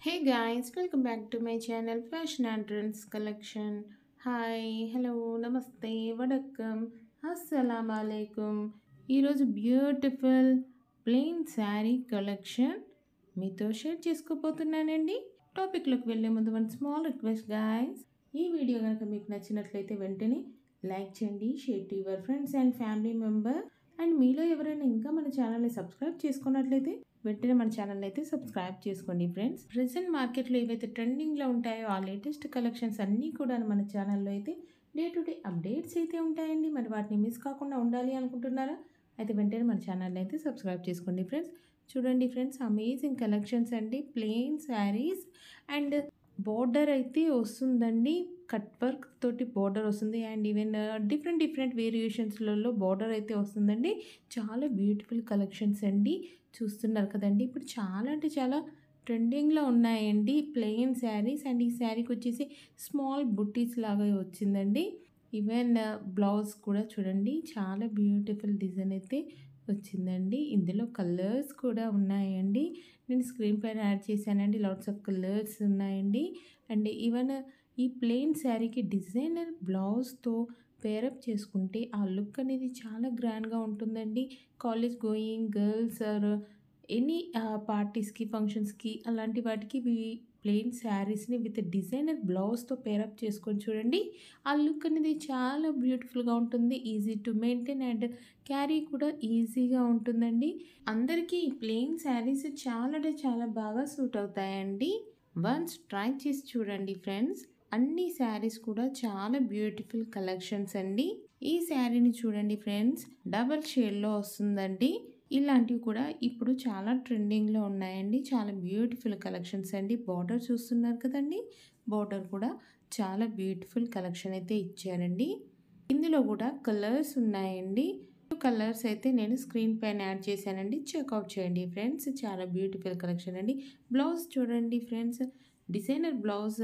Hey guys, welcome back to my channel Fashion and Trends Collection. Hi, hello, namaste, vadakkam, assalamu alaikum. ఈరోజు beautiful plain sari collection మీతో share చేసుకోబోతున్నానండి. టాపిక్లోకి వెళ్ళే ముందు one small request guys, ఈ video కనుక మీకు నచ్చినట్లయితే వెంటనే లైక్ చేయండి, share to your friends and family member. And మీలో ఎవరైనా ఇంకా మన ఛానల్ని సబ్స్క్రైబ్ చేసుకున్నట్లయితే వెంటనే మన ఛానల్ అయితే సబ్స్క్రైబ్ చేసుకోండి ఫ్రెండ్స్. ప్రెసెంట్ మార్కెట్లో ఏవైతే ట్రెండింగ్లో ఉంటాయో ఆ లేటెస్ట్ కలెక్షన్స్ అన్నీ కూడా మన ఛానల్లో అయితే డే టు డే అప్డేట్స్ అయితే ఉంటాయండి. మరి వాటిని మిస్ కాకుండా ఉండాలి అనుకుంటున్నారా? అయితే వెంటనే మన ఛానల్ అయితే సబ్స్క్రైబ్ చేసుకోండి ఫ్రెండ్స్. చూడండి ఫ్రెండ్స్, అమేజింగ్ కలెక్షన్స్ అండి. ప్లెయిన్ శారీస్ అండ్ బోర్డర్ అయితే వస్తుందండి, కట్ వర్క్ తోటి బోర్డర్ వస్తుంది. అండ్ ఈవెన్ డిఫరెంట్ వేరియేషన్స్లలో బోర్డర్ అయితే వస్తుందండి. చాలా బ్యూటిఫుల్ కలెక్షన్స్ అండి. చూస్తున్నారు కదండి, ఇప్పుడు చాలా అంటే చాలా ట్రెండింగ్లో ఉన్నాయండి ప్లెయిన్ శారీస్. అండ్ ఈ శారీకి వచ్చేసి స్మాల్ బుట్టీస్ లాగా వచ్చిందండి. ఈవెన్ బ్లౌజ్ కూడా చూడండి, చాలా బ్యూటిఫుల్ డిజైన్ అయితే వచ్చిందండి. ఇందులో కలర్స్ కూడా ఉన్నాయండి. నేను స్క్రీన్ పైన యాడ్ చేశానండి. లాట్స్ ఆఫ్ కలర్స్ ఉన్నాయండి. అండ్ ఈవెన్ ఈ ప్లెయిన్ శారీకి డిజైనర్ బ్లౌజ్తో పేరప్ చేసుకుంటే ఆ లుక్ అనేది చాలా గ్రాండ్గా ఉంటుందండి. College going girls or any పార్టీస్కి, ఫంక్షన్స్కి, అలాంటి వాటికి ప్లెయిన్ శారీస్ని విత్ డిజైనర్ బ్లౌజ్తో పేరప్ చేసుకొని చూడండి, ఆ లుక్ అనేది చాలా బ్యూటిఫుల్గా ఉంటుంది. Easy to maintain and carry కూడా ఈజీగా ఉంటుందండి. అందరికీ ఈ ప్లెయిన్ శారీస్ చాలా అంటే చాలా బాగా సూట్ అవుతాయండి. వన్స్ ట్రై చేసి చూడండి ఫ్రెండ్స్. అన్ని శారీస్ కూడా చాలా బ్యూటిఫుల్ కలెక్షన్స్ అండి. ఈ శారీని చూడండి ఫ్రెండ్స్, డబల్ షేడ్లో వస్తుందండి. ఇలాంటివి కూడా ఇప్పుడు చాలా ట్రెండింగ్లో ఉన్నాయండి. చాలా బ్యూటిఫుల్ కలెక్షన్స్ అండి. బార్డర్ చూస్తున్నారు కదండి, బార్డర్ కూడా చాలా బ్యూటిఫుల్ కలెక్షన్ అయితే ఇచ్చారండి. ఇందులో కూడా కలర్స్ ఉన్నాయండి. కలర్స్ అయితే నేను స్క్రీన్ పైన యాడ్ చేశానండి, చెక్అవుట్ చేయండి ఫ్రెండ్స్. చాలా బ్యూటిఫుల్ కలెక్షన్ అండి. బ్లౌజ్ చూడండి ఫ్రెండ్స్, డిజైనర్ బ్లౌజ్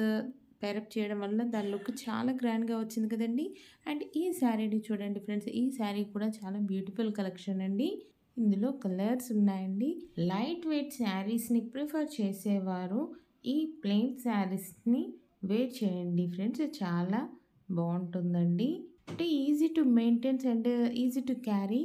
పేరప్ చేయడం వల్ల దాని లుక్ చాలా గ్రాండ్గా వచ్చింది కదండి. అండ్ ఈ శారీని చూడండి ఫ్రెండ్స్, ఈ శారీ కూడా చాలా బ్యూటిఫుల్ కలెక్షన్ అండి. ఇందులో కలర్స్ ఉన్నాయండి. లైట్ వెయిట్ శారీస్ని ప్రిఫర్ చేసేవారు ఈ ప్లెయిన్ శారీస్ని వేర్ చేయండి ఫ్రెండ్స్, చాలా బాగుంటుందండి. అంటే easy to maintains and easy to carry,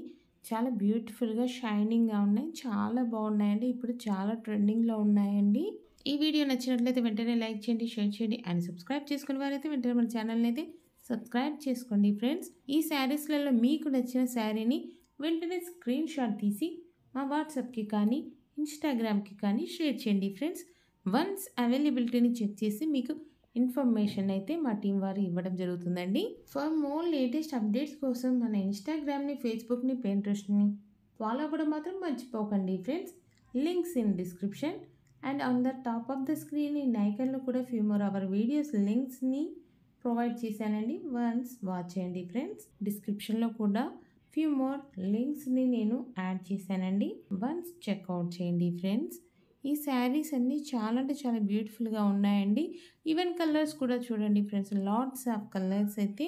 చాలా బ్యూటిఫుల్గా షైనింగ్గా ఉన్నాయి, చాలా బాగున్నాయండి. ఇప్పుడు చాలా ట్రెండింగ్లో ఉన్నాయండి. ఈ వీడియో నచ్చినట్లయితే వెంటనే లైక్ చేయండి, షేర్ చేయండి అండ్ సబ్స్క్రైబ్ చేసుకునే వారైతే వెంటనే మన ఛానల్ని అయితే సబ్స్క్రైబ్ చేసుకోండి ఫ్రెండ్స్. ఈ శారీస్లలో మీకు నచ్చిన శారీని వెంటనే స్క్రీన్ షాట్ తీసి మా వాట్సాప్కి కానీ ఇన్స్టాగ్రామ్కి కానీ షేర్ చేయండి ఫ్రెండ్స్. వన్స్ అవైలబిలిటీని చెక్ చేసి మీకు ఇన్ఫర్మేషన్ అయితే మా టీం వారు ఇవ్వడం జరుగుతుందండి. ఫర్ మోర్ లేటెస్ట్ అప్డేట్స్ కోసం మన ఇన్స్టాగ్రామ్ని, ఫేస్బుక్ని, పింట్రెస్ట్ని ఫాలో అవ్వడం మాత్రం మర్చిపోకండి friends. Links in description and on the top of the screen in ఐకాన్లో కూడా ఫ్యూ మోర్ అవర్ వీడియోస్ లింక్స్ని ప్రొవైడ్ చేశానండి. వన్స్ వాచ్ చేయండి ఫ్రెండ్స్. డిస్క్రిప్షన్లో కూడా ఫ్యూ మోర్ లింక్స్ని నేను యాడ్ చేశానండి. వన్స్ చెక్అవుట్ చేయండి ఫ్రెండ్స్. ఈ శారీస్ అన్నీ చాలా అంటే చాలా బ్యూటిఫుల్గా ఉన్నాయండి. ఈవెన్ కలర్స్ కూడా చూడండి ఫ్రెండ్స్, లాట్స్ ఆఫ్ కలర్స్ అయితే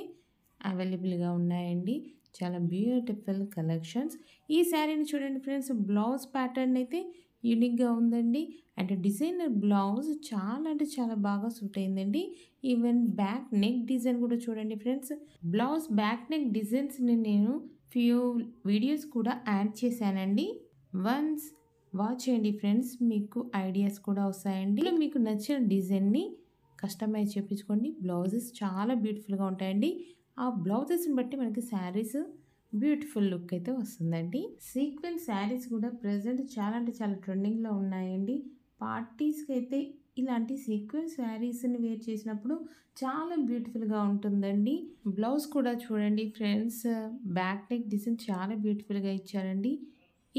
అవైలబుల్గా ఉన్నాయండి. చాలా బ్యూటిఫుల్ కలెక్షన్స్. ఈ శారీని చూడండి ఫ్రెండ్స్, బ్లౌజ్ ప్యాటర్న్ అయితే యూనిక్గా ఉందండి. అండ్ డిజైనర్ బ్లౌజ్ చాలా అంటే చాలా బాగా సూట్ అయిందండి. ఈవెన్ బ్యాక్ నెక్ డిజైన్ కూడా చూడండి ఫ్రెండ్స్. బ్లౌజ్ బ్యాక్ నెక్ డిజైన్స్ని నేను ఫ్యూ వీడియోస్ కూడా యాడ్ చేశానండి. వన్స్ వాచ్ చేయండి ఫ్రెండ్స్, మీకు ఐడియాస్ కూడా వస్తాయండి. మీకు నచ్చిన డిజైన్ని కస్టమైజ్ చేయించుకోండి. బ్లౌజెస్ చాలా బ్యూటిఫుల్గా ఉంటాయండి. ఆ బ్లౌజెస్ని బట్టి మనకి శారీస్ బ్యూటిఫుల్ లుక్ అయితే వస్తుందండి. సీక్వెన్స్ శారీస్ కూడా ప్రజెంట్ చాలా అంటే చాలా ట్రెండింగ్లో ఉన్నాయండి. పార్టీస్కి అయితే ఇలాంటి సీక్వెన్స్ శారీస్ని వేర్ చేసినప్పుడు చాలా బ్యూటిఫుల్గా ఉంటుందండి. బ్లౌజ్ కూడా చూడండి ఫ్రెండ్స్, బ్యాక్ నెక్ డిజైన్ చాలా బ్యూటిఫుల్గా ఇచ్చారండి.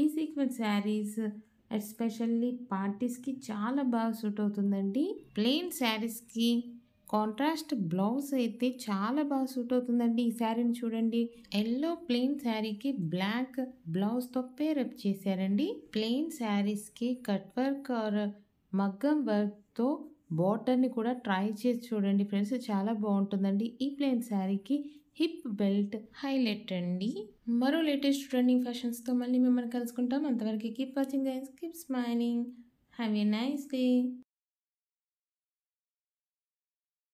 ఈ సీక్వెన్స్ శారీస్ ఎస్పెషల్లీ పార్టీస్కి చాలా బాగా సూట్ అవుతుందండి. ప్లెయిన్ శారీస్కి కాంట్రాస్ట్ బ్లౌజ్ అయితే చాలా బాగా సూట్ అవుతుందండి. ఈ శారీని చూడండి, ఎల్లో ప్లెయిన్ శారీకి బ్లాక్ బ్లౌజ్తో పేరప్ చేశారండి. ప్లెయిన్ శారీస్కి కట్ వర్క్ ఆర్ మగ్గం వర్క్తో బార్డర్ని కూడా ట్రై చేసి చూడండి ఫ్రెండ్స్, చాలా బాగుంటుందండి. ఈ ప్లెయిన్ శారీకి హిప్ బెల్ట్ హైలైట్ అండి. మరో లేటెస్ట్ ట్రెండింగ్ ఫ్యాషన్స్తో మళ్ళీ మిమ్మల్ని కలుసుకుంటాం. అంతవరకు keep watching guys, keep smiling, have a nice day.